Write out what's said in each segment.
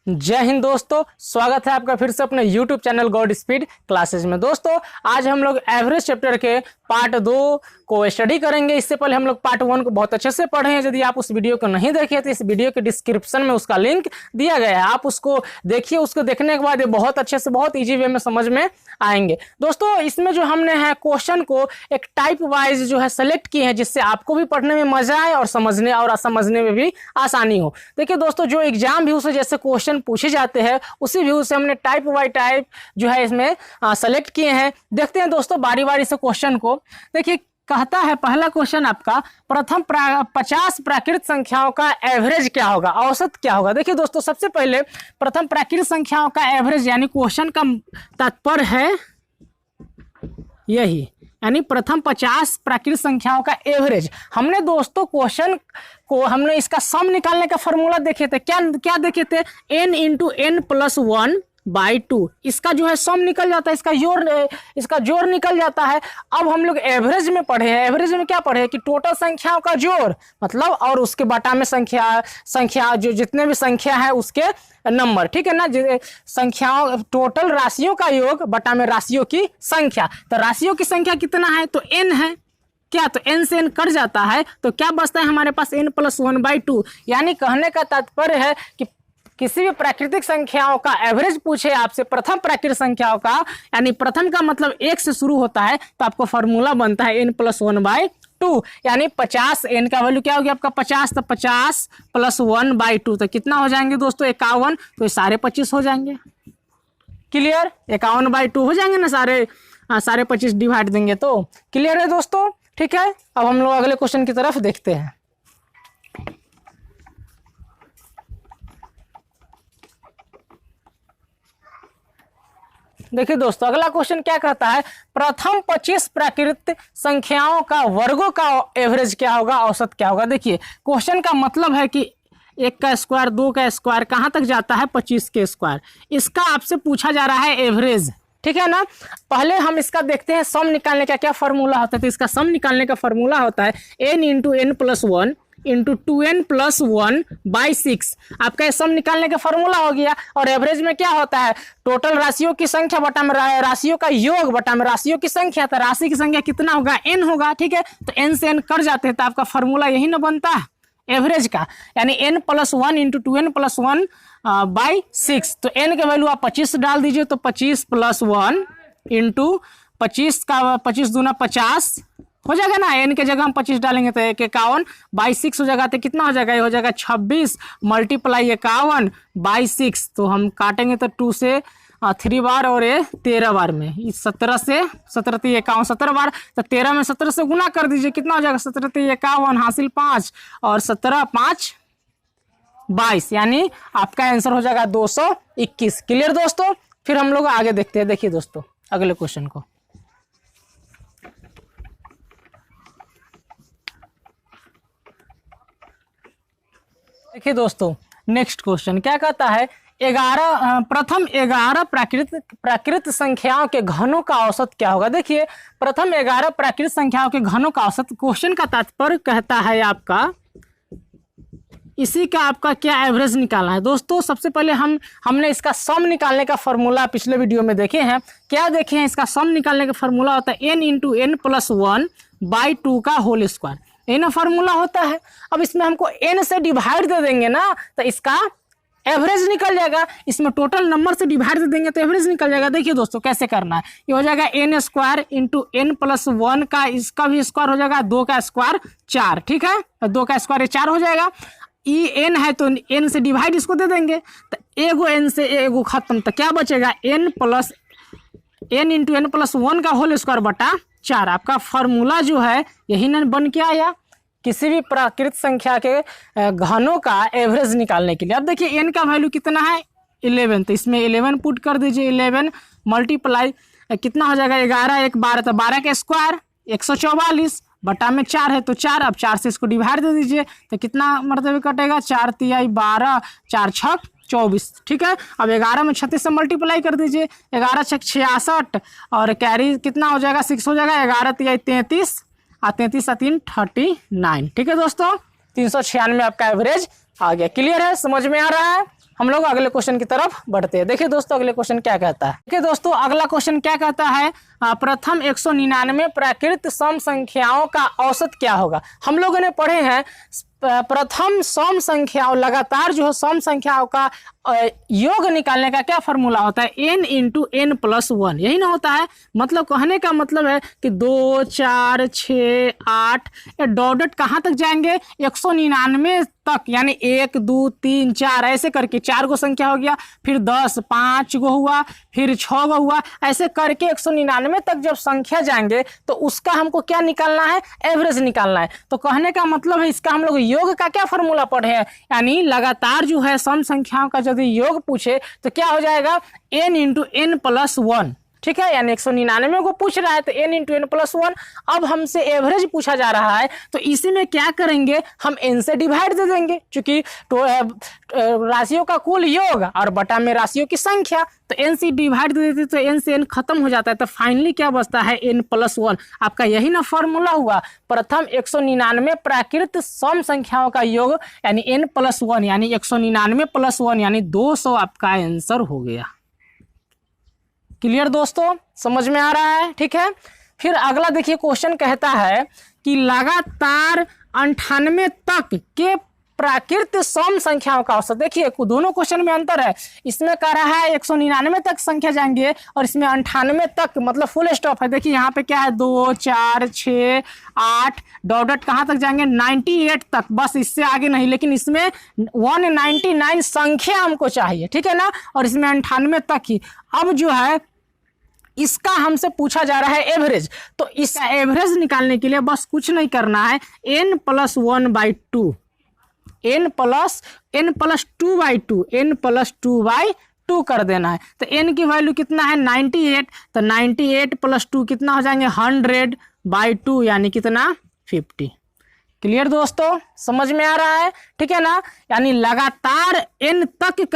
जय हिंद दोस्तों, स्वागत है आपका फिर से अपने YouTube channel God speed classes में। दोस्तों आज हम लोग एवरेज चैप्टर के पार्ट 2 को स्टडी करेंगे। इससे पहले हम लोग पार्ट 1 को बहुत अच्छे से पढ़े हैं। यदि आप उस वीडियो को नहीं देखे तो इस वीडियो के डिस्क्रिप्शन में उसका लिंक दिया गया है, आप उसको देखिए। उसको देखने के बाद ये बहुत अच्छे से बहुत ईजी वे में समझ में आएंगे। दोस्तों इसमें जो हमने है क्वेश्चन को एक टाइप वाइज जो है सेलेक्ट किए हैं, जिससे आपको भी पढ़ने में मजा आए और समझने में भी आसानी हो। देखिए दोस्तों, जो एग्जाम व्यू से जैसे क्वेश्चन पूछे जाते हैं उसी व्यू से हमने टाइप बाय टाइप जो है इसमें सेलेक्ट किए हैं। देखते हैं दोस्तों बारी बारी से क्वेश्चन को। देखिए कहता है पहला क्वेश्चन आपका, प्रथम 50 प्राकृत संख्याओं का एवरेज क्या होगा, औसत क्या होगा। देखिए दोस्तों सबसे पहले प्रथम प्राकृत संख्याओं का एवरेज यानी क्वेश्चन का तात्पर्य है यही, यानी प्रथम 50 प्राकृत संख्याओं का एवरेज। हमने दोस्तों क्वेश्चन को हमने इसका सम निकालने का फॉर्मूला देखे थे। क्या देखे थे? n into n plus 1/2। इसका जो है सम निकल जाता है, इसका जोड़ निकल जाता है। अब हम लोग एवरेज में पढ़े हैं। एवरेज में क्या पढ़े हैं कि टोटल संख्याओं का जोड़ मतलब और उसके बटा में संख्या जो जितने भी संख्या है उसके नंबर, ठीक है ना। संख्याओं टोटल राशियों का योग बटा में राशियों की संख्या। तो राशियों की संख्या कितना है तो n है। क्या तो n से n कट जाता है तो क्या बचता है हमारे पास n प्लस 1/2। यानी कहने का तात्पर्य है कि किसी भी प्राकृतिक संख्याओं का एवरेज पूछे आपसे, प्रथम प्राकृतिक संख्याओं का, यानी प्रथम का मतलब 1 से शुरू होता है, तो आपको फॉर्मूला बनता है n प्लस 1/2। यानी 50 n का वैल्यू क्या होगी आपका 50, तो 50 प्लस 1/2 तो कितना हो जाएंगे दोस्तों 51। तो ये सारे 25 हो जाएंगे। क्लियर? 51/2 हो जाएंगे ना, सारे 25 डिवाइड देंगे तो क्लियर है दोस्तों। ठीक है, अब हम लोग अगले क्वेश्चन की तरफ देखते हैं। देखिए दोस्तों अगला क्वेश्चन क्या कहता है, प्रथम 25 प्राकृत संख्याओं का वर्गों का एवरेज क्या होगा, औसत क्या होगा। देखिए क्वेश्चन का मतलब है कि 1 का स्क्वायर 2 का स्क्वायर कहाँ तक जाता है 25 के स्क्वायर। इसका आपसे पूछा जा रहा है एवरेज, ठीक है ना। पहले हम इसका देखते हैं सम निकालने का क्या फॉर्मूला होता है। तो इसका सम निकालने का फॉर्मूला होता है n into n plus 1 into 2n plus 1/6। आपका सम निकालने का फॉर्मूला हो गया। और एवरेज में क्या होता है टोटल राशियों की संख्या बटा में राशियों का योग बटा में राशियों की संख्या। तो राशि की संख्या कितना होगा n होगा, ठीक है। तो n से n कर जाते हैं तो आपका फॉर्मूला यही ना बनता है एवरेज का, यानी n plus 1 into 2n plus 1/6। तो n का वैल्यू आप 25 डाल दीजिए तो 25 प्लस 1 इंटू 25 का 25 दूना 50 हो जाएगा ना। n के जगह हम 25 डालेंगे तो 51/6 हो जाएगा। तो कितना हो जाएगा, ये हो जाएगा 26 मल्टीप्लाई 51/6। तो हम काटेंगे तो 2 से 3 बार और ये 13 बार में, इस 17 से 17 तो 51 17 बार। तो 13 में 17 से गुना कर दीजिए, कितना हो जाएगा 17 तो 51 हासिल 5 और 17 5 22, यानी आपका आंसर हो जाएगा 221। क्लियर दोस्तों? फिर हम लोग आगे देखते हैं। देखिए दोस्तों अगले क्वेश्चन को। देखिए दोस्तों नेक्स्ट क्वेश्चन क्या कहता है, प्रथम 11 प्राकृत संख्याओं के घनों का औसत क्या होगा। देखिए प्रथम 11 प्राकृत संख्याओं के घनों का औसत, क्वेश्चन का तात्पर्य कहता है आपका इसी का आपका क्या एवरेज निकालना है। दोस्तों सबसे पहले हमने इसका सम निकालने का फॉर्मूला पिछले वीडियो में देखे हैं। क्या देखे हैं? इसका सम निकालने का फॉर्मूला होता है n इंटू n प्लस 1/2 का होल स्क्वायर, ये ना फॉर्मूला होता है। अब इसमें हमको n से डिवाइड दे देंगे ना तो इसका एवरेज निकल जाएगा। इसमें टोटल नंबर से डिवाइड दे देंगे तो एवरेज निकल जाएगा। देखिए दोस्तों कैसे करना है, ये हो जाएगा n square into n plus 1 का, इसका भी स्क्वायर हो जाएगा, 2 का स्क्वायर 4, ठीक है। 2 का स्क्वायर 4 हो जाएगा। n है तो n से डिवाइड इसको दे देंगे तो एगो n से एगो खत्म, तो क्या बचेगा n इंटू n प्लस 1 का होल स्क्वायर बटा 4। आपका फॉर्मूला जो है यही ना बन के आया किसी भी प्राकृत संख्या के घनों का एवरेज निकालने के लिए। अब देखिए n का वैल्यू कितना है 11, तो इसमें 11 पुट कर दीजिए। 11 मल्टीप्लाई कितना हो जाएगा 11 1 12, तो 12 का स्क्वायर 144 बटा में 4 है तो 4। अब 4 से इसको डिवाइड दे दीजिए तो कितना मतलब कटेगा 4 तिहाई 12 4 छक 24, ठीक है। अब 11 में 36 से मल्टीप्लाई कर दीजिए, 11 छक 66 और कैरी कितना हो जाएगा 6 हो जाएगा। 11 तिहाई 33 और 33 3 39, ठीक है दोस्तों। 396 आपका एवरेज आ गया। क्लियर है, समझ में आ रहा है? हम लोग अगले क्वेश्चन की तरफ बढ़ते हैं। देखिए दोस्तों अगले क्वेश्चन क्या कहता है। देखिए दोस्तों अगला क्वेश्चन क्या कहता है, प्रथम 199 प्राकृत सम संख्याओं का औसत क्या होगा। हम लोगों ने पढ़े हैं प्रथम सम संख्याओं लगातार जो है सम संख्याओं का योग निकालने का क्या फॉर्मूला होता है, n into N plus one, यही ना होता है। मतलब कहने का मतलब है कि 2 4 6 8 ये डॉट कहाँ तक जाएंगे, 199 तक, यानी 1 2 3 4 ऐसे करके 4 गो संख्या हो गया, फिर 10 5 गो हुआ, फिर 6 गो हुआ, ऐसे करके 199 तक जब संख्या जाएंगे तो उसका हमको क्या निकालना है, एवरेज निकालना है। तो कहने का मतलब है इसका हम लोग योग का क्या फॉर्मूला पढ़े हैं, यानी लगातार जो है सम संख्याओं का यदि योग पूछे तो क्या हो जाएगा, n into N plus one, ठीक है। यानी 199 को पूछ रहा है तो n into N plus one. अब हमसे एवरेज पूछा जा रहा है तो इसी में क्या करेंगे, हम n से डिवाइड दे देंगे, क्योंकि राशियों का कुल योग और बटा में राशियों की संख्या, तो n से डिवाइड दे देते तो n से n खत्म हो जाता है, तो फाइनली क्या बचता है, n प्लस वन। आपका यही ना फॉर्मूला हुआ, प्रथम 199 प्राकृत सम संख्याओं का योग यानी n प्लस वन, यानी 199 प्लस वन यानी 200 आपका आंसर हो गया। क्लियर दोस्तों, समझ में आ रहा है, ठीक है। फिर अगला देखिए क्वेश्चन कहता है कि लगातार 98 तक के प्राकृत सम संख्याओं का औसत। देखिए दोनों क्वेश्चन में अंतर है, इसमें कह रहा है 199 तक संख्या जाएंगे और इसमें 98 तक मतलब फुल स्टॉप है। देखिए यहाँ पे क्या है, 2 4 6 8 डॉट कहाँ तक जाएंगे, 98 तक, बस इससे आगे नहीं। लेकिन इसमें 199 संख्या हमको चाहिए, ठीक है ना, और इसमें 98 तक ही। अब जो है इसका हमसे पूछा जा रहा है एवरेज, तो इसका एवरेज निकालने के लिए बस कुछ नहीं करना है, n plus 1/2, n plus 2/2, n plus 2/2 कर देना है। तो n की वैल्यू कितना है, 98, तो 98 प्लस 2 कितना हो जाएंगे, 100/2 यानी कितना, 50। क्लियर दोस्तों, समझ में आ रहा है, ठीक है ना। यानी लगातार n तक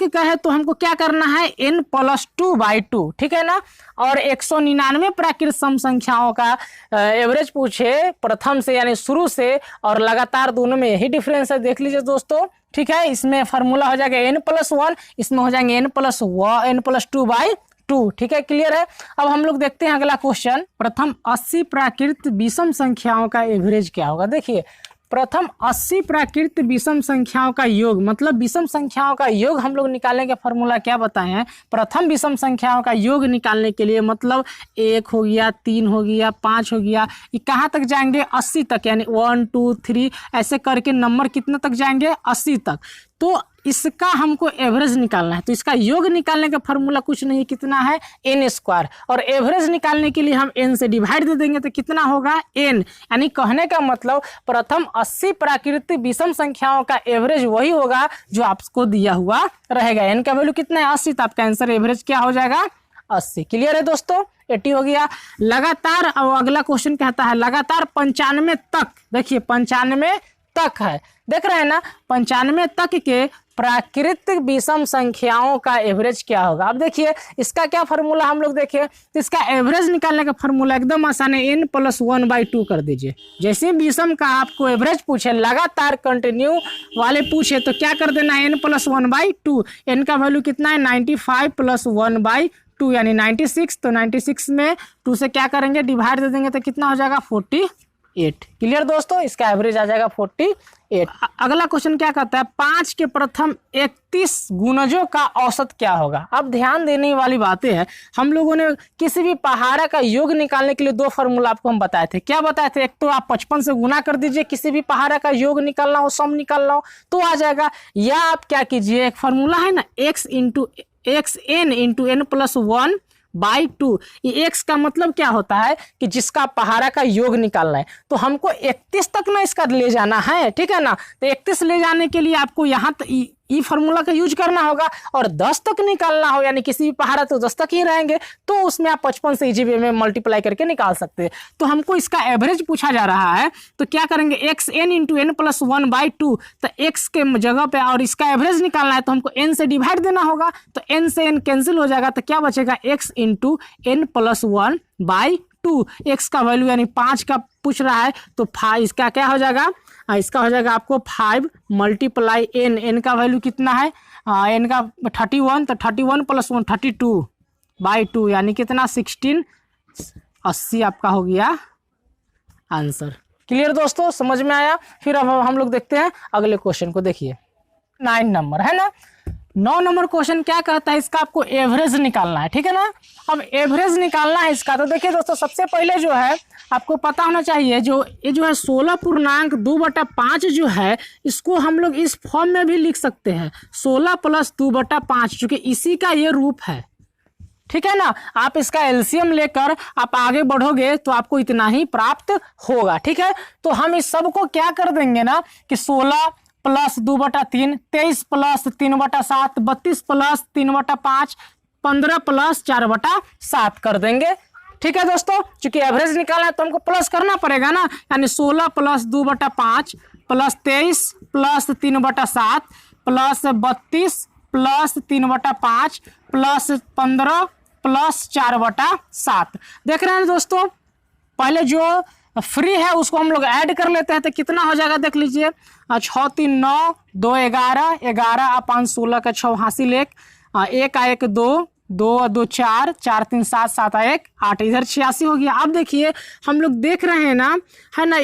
कहे तो हमको क्या करना है, n प्लस 2/2, ठीक है ना। और 199 प्राकृत सम संख्याओं का एवरेज पूछे प्रथम से यानी शुरू से और लगातार, दोनों में यही डिफरेंस है, देख लीजिए दोस्तों, ठीक है। इसमें फॉर्मूला हो जाएगा n प्लस वन, इसमें हो जाएंगे n प्लस 2/2, ठीक है। क्लियर है। अब हम लोग देखते हैं अगला क्वेश्चन, प्रथम 80 प्राकृत विषम संख्याओं का एवरेज क्या होगा। देखिए प्रथम 80 प्राकृत विषम संख्याओं का योग, मतलब विषम संख्याओं का योग हम लोग निकालने का फॉर्मूला क्या बताए हैं, प्रथम विषम संख्याओं का योग निकालने के लिए मतलब 1 हो गया, 3 हो गया, 5 हो गया, ये कहाँ तक जाएंगे, 80 तक, यानी 1 2 3 ऐसे करके नंबर कितने तक जाएंगे, 80 तक। तो इसका हमको एवरेज निकालना है, तो इसका योग निकालने का फॉर्मूला कुछ नहीं, कितना है, n², और एवरेज निकालने के लिए हम n से डिवाइड दे देंगे तो कितना होगा, n। यानी कहने का मतलब प्रथम 80 प्राकृत विषम संख्याओं का एवरेज वही होगा जो आपको दिया हुआ रहेगा। n का वैल्यू कितना है, 80, तो आपका आंसर एवरेज क्या हो जाएगा, 80। क्लियर है दोस्तों, 80 हो गया। लगातार, और अगला क्वेश्चन कहता है लगातार 95 तक, देखिए 95 तक है, देख रहे हैं ना, 95 तक के प्राकृत विषम संख्याओं का एवरेज क्या होगा। अब देखिए इसका क्या फॉर्मूला हम लोग देखें, तो इसका एवरेज निकालने का फॉर्मूला एकदम आसान है, n प्लस 1/2 कर दीजिए। जैसे विषम का आपको एवरेज पूछे, लगातार कंटिन्यू वाले पूछे तो क्या कर देना है, n प्लस 1/2, n का वैल्यू कितना है, 95 प्लस 1/2 यानी 96, तो 96 में 2 से क्या करेंगे, डिवाइड दे देंगे तो कितना हो जाएगा, 48। क्लियर दोस्तों, इसका एवरेज आ जाएगा 48। अगला क्वेश्चन क्या कहता है, 5 के प्रथम 31 गुणजों का औसत क्या होगा। अब ध्यान देने वाली बातें हैं, हम लोगों ने किसी भी पहाड़ा का योग निकालने के लिए 2 फॉर्मूला आपको हम बताए थे। क्या बताए थे, एक तो आप 55 से गुना कर दीजिए, किसी भी पहाड़ा का योग निकालना हो, सम निकालना हो तो आ जाएगा, या आप क्या कीजिए, एक फॉर्मूला है ना, xn इंटू n प्लस 1/2। ये x का मतलब क्या होता है कि जिसका पहाड़ा का योग निकालना है, तो हमको 31 तक ना इसका ले जाना है, ठीक है ना। तो 31 ले जाने के लिए आपको यहाँ ई फॉर्मूला का यूज करना होगा, और 10 तक निकालना हो यानी किसी भी पहाड़ा तो 10 तक ही रहेंगे, तो उसमें आप 55 से इजी वे में मल्टीप्लाई करके निकाल सकते हैं। तो हमको इसका एवरेज पूछा जा रहा है, तो क्या करेंगे, xn इंटू n प्लस 1/2, तो x के जगह पे और इसका एवरेज निकालना है तो हमको n से डिवाइड देना होगा, तो n से n कैंसिल हो जाएगा, तो क्या बचेगा, x into n plus 1/2। x का वैल्यू यानी 5 का पूछ रहा है, तो इसका क्या हो जाएगा, इसका हो जाएगा आपको 5 मल्टीप्लाई n, n का वैल्यू कितना है, इनका 31, तो 31 + 1 32/2 यानी कितना 16, 80 आपका हो गया आंसर। क्लियर दोस्तों, समझ में आया। फिर अब हम लोग देखते हैं अगले क्वेश्चन को। देखिए 9 नंबर है ना, 9 नंबर क्वेश्चन क्या कहता है, इसका आपको एवरेज निकालना है, ठीक है ना। अब एवरेज निकालना है इसका, तो देखिए दोस्तों सबसे पहले जो है आपको पता होना चाहिए, ये जो है 16.2/5 जो है, इसको हम लोग इस फॉर्म में भी लिख सकते हैं 16 + 2/5, चूंकि इसी का ये रूप है, ठीक है ना। आप इसका एलसीएम लेकर आप आगे बढ़ोगे तो आपको इतना ही प्राप्त होगा, ठीक है। तो हम इस सब को क्या कर देंगे ना कि 16 + 2/3, 23 + 3/7, 32 + 3/5, 15 + 4/7 कर देंगे, ठीक है दोस्तों। चूंकि एवरेज निकालना है तो हमको प्लस करना पड़ेगा ना, यानी 16 + 2/5 + 23 + 3/7 + 32 + 3/5 + 15 + 4/7। देख रहे हैं दोस्तों, पहले जो फ्री है उसको हम लोग ऐड कर लेते हैं तो कितना हो जाएगा देख लीजिए, 6 3 9 2 11 11 और 5 16 का 6 हासिल 1 1 1 2 2 2 4 4 3 7 7 1 8, इधर 86 हो गया। अब देखिए हम लोग देख रहे हैं ना, है ना,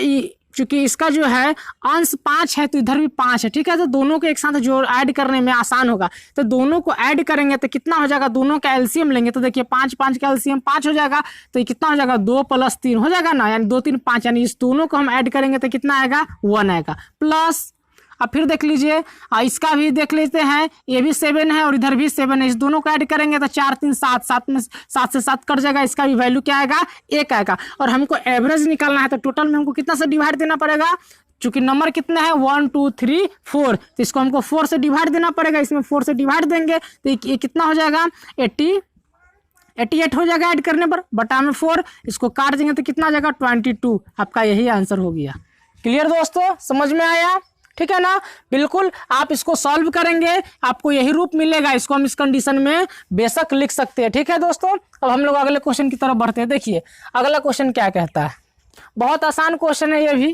चूंकि इसका जो है अंश 5 है तो इधर भी 5 है, ठीक है। तो दोनों को एक साथ जो ऐड करने में आसान होगा, तो दोनों को ऐड करेंगे तो कितना हो जाएगा, दोनों का एलसीएम लेंगे तो देखिए 5 5 का एलसीएम 5 हो जाएगा, तो ये कितना हो जाएगा 2 + 3 हो जाएगा ना, यानी 2 3 5, यानी इस दोनों को हम ऐड करेंगे तो कितना आएगा 1 आएगा प्लस। अब फिर देख लीजिए इसका भी देख लेते हैं, ये भी 7 है और इधर भी 7 है, इस दोनों को ऐड करेंगे तो 4 3 7 7 में 7 से 7 कट जाएगा, इसका भी वैल्यू क्या आएगा 1 आएगा। और हमको एवरेज निकालना है तो टोटल में हमको कितना से डिवाइड देना पड़ेगा, चूंकि नंबर कितने हैं 1 2 3 4, तो इसको हमको 4 से डिवाइड देना पड़ेगा, इसमें 4 से डिवाइड देंगे तो ये कितना हो जाएगा 88 हो जाएगा ऐड करने पर, बटा में 4, इसको काट देंगे तो कितना आ जाएगा 22। आपका यही आंसर हो गया। क्लियर दोस्तों, समझ में आया, ठीक है ना। बिल्कुल आप इसको सॉल्व करेंगे आपको यही रूप मिलेगा, इसको हम इस कंडीशन में बेशक लिख सकते हैं, ठीक है दोस्तों। अब हम लोग अगले क्वेश्चन की तरफ बढ़ते हैं। देखिए अगला क्वेश्चन क्या कहता है, बहुत आसान क्वेश्चन है ये भी।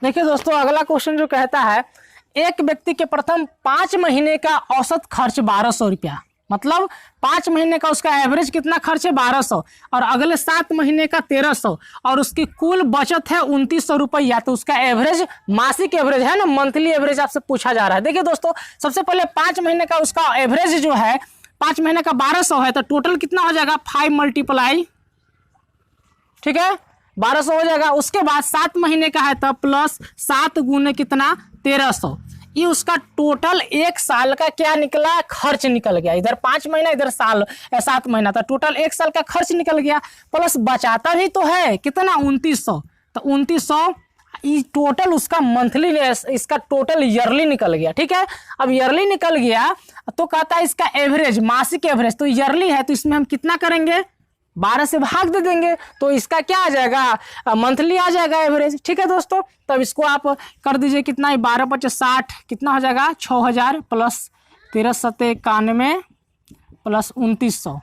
देखिए दोस्तों अगला क्वेश्चन जो कहता है, एक व्यक्ति के प्रथम 5 महीने का औसत खर्च 1200 रुपया, मतलब 5 महीने का उसका एवरेज कितना खर्च है 1200, और अगले 7 महीने का 1300, और उसकी कुल बचत है 2900 रुपया। तो उसका एवरेज, मासिक एवरेज है ना, मंथली एवरेज आपसे पूछा जा रहा है। देखिए दोस्तों सबसे पहले 5 महीने का उसका एवरेज जो है 5 महीने का 1200 है, तो टोटल कितना हो जाएगा 5 × ठीक है 1200 हो जाएगा। उसके बाद 7 महीने का है तब प्लस 7 × कितना 1300, ये उसका टोटल 1 साल का क्या निकला खर्च निकल गया। इधर 5 महीना इधर 7 महीना, तो टोटल 1 साल का खर्च निकल गया, प्लस बचाता भी तो है कितना 2900, तो 2900 टोटल उसका मंथली, इसका टोटल ईयरली निकल गया, ठीक है। अब ईयरली निकल गया तो कहता है इसका एवरेज, मासिक एवरेज, तो ईयरली है तो इसमें हम कितना करेंगे 12 से भाग दे देंगे, तो इसका क्या आ जाएगा मंथली आ जाएगा एवरेज, ठीक है दोस्तों। तब इसको आप कर दीजिए कितना है 12 × 5 60, कितना हो जाएगा 6000 प्लस 13 7 91 प्लस 2900।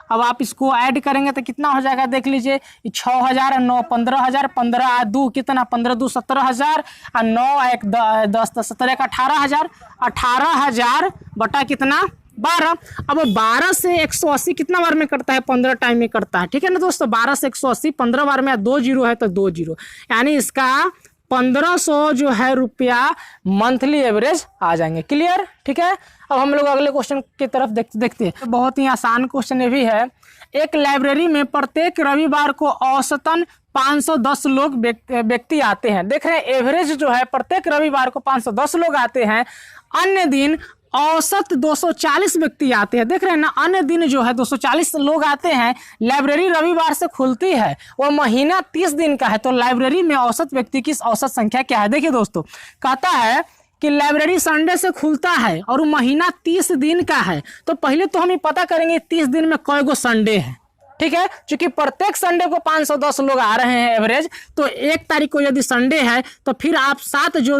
अब आप इसको ऐड करेंगे तो कितना हो जाएगा देख लीजिए, 6000 9 15000 15 2 कितना 15 2 17000 और 9 1 10 10 17 1 18000, 18000 बटा कितना 12। अब 12 से 180 कितना बार में करता है 15 टाइम में करता है, ठीक है ना दोस्तों। 12 से 180 15 बार में 2 जीरो है तो 2 जीरो, यानी इसका 1500 जो है रुपया मंथली एवरेज आ जाएंगे। क्लियर, ठीक है। अब हम लोग अगले क्वेश्चन की तरफ देखते हैं। बहुत ही आसान क्वेश्चन ये भी है। एक लाइब्रेरी में प्रत्येक रविवार को औसतन 510 लोग व्यक्ति आते हैं। देख रहे हैं एवरेज जो है प्रत्येक रविवार को 510 लोग आते हैं, अन्य दिन औसत 240 व्यक्ति आते हैं। देख रहे हैं ना, अन्य दिन जो है 240 लोग आते हैं। लाइब्रेरी रविवार से खुलती है, वो महीना 30 दिन का है, तो लाइब्रेरी में औसत व्यक्ति की औसत संख्या क्या है। देखिए दोस्तों कहता है कि लाइब्रेरी संडे से खुलता है और वो महीना 30 दिन का है, तो पहले तो हम ये पता करेंगे 30 दिन में कई गो संडे है, ठीक है। क्योंकि प्रत्येक संडे को 510 लोग आ रहे हैं एवरेज, तो 1 तारीख को यदि संडे है तो फिर आप 7 जो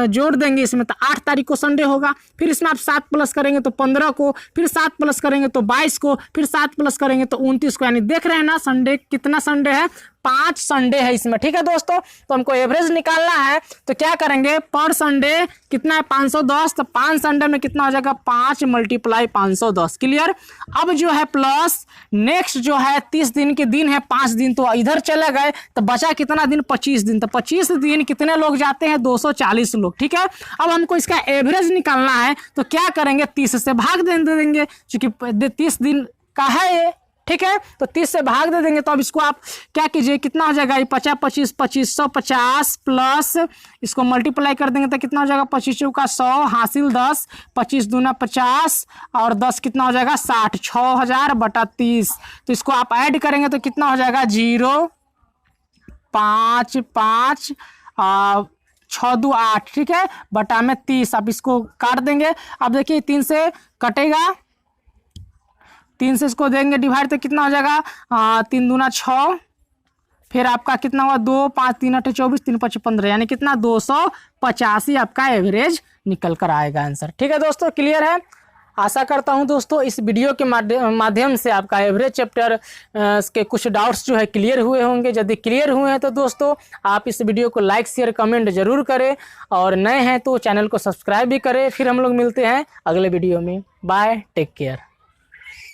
जोड़ देंगे इसमें, तो 8 तारीख को संडे होगा। फिर इसमें आप 7 प्लस करेंगे तो 15 को, फिर 7 प्लस करेंगे तो 22 को, फिर 7 प्लस करेंगे तो 29 को। यानी देख रहे हैं ना संडे कितना संडे है 5 संडे है इसमें, ठीक है दोस्तों। तो हमको एवरेज निकालना है तो क्या करेंगे, पर संडे कितना है 510, तो 5 संडे में कितना हो जाएगा 5 × 510, क्लियर। अब जो है प्लस नेक्स्ट जो है 30 दिन के दिन है 5 दिन, तो इधर चले गए तो बचा कितना दिन 25 दिन, तो 25 दिन कितने लोग जाते हैं 240 लोग, ठीक है। अब हमको इसका एवरेज निकालना है तो क्या करेंगे 30 से भाग दे देंगे, क्योंकि 30 दिन का है ये, ठीक है। तो 30 से भाग दे देंगे। तो अब इसको आप क्या कीजिए, कितना हो जाएगा ये 50 25 2550 प्लस इसको मल्टीप्लाई कर देंगे तो कितना हो जाएगा 25 चौका 100 हासिल 10, 25 दूना 50 और 10 कितना हो जाएगा 60, 6000/30। तो इसको आप ऐड करेंगे तो कितना हो जाएगा 0 5 5 6 2 8, ठीक है, बटा में 30। आप इसको काट देंगे। अब देखिए 3 से कटेगा, 3 से इसको देंगे डिवाइड तो कितना हो जाएगा 3 दूना 6, फिर आपका कितना हुआ 2 5 3 8 24 3 5 15, यानी कितना 285 आपका एवरेज निकल कर आएगा आंसर, ठीक है दोस्तों, क्लियर है। आशा करता हूं दोस्तों इस वीडियो के माध्यम से आपका एवरेज चैप्टर के कुछ डाउट्स जो है क्लियर हुए होंगे। यदि क्लियर हुए हैं तो दोस्तों आप इस वीडियो को लाइक शेयर कमेंट जरूर करें, और नए हैं तो चैनल को सब्सक्राइब भी करें। फिर हम लोग मिलते हैं अगले वीडियो में। Bye, take care.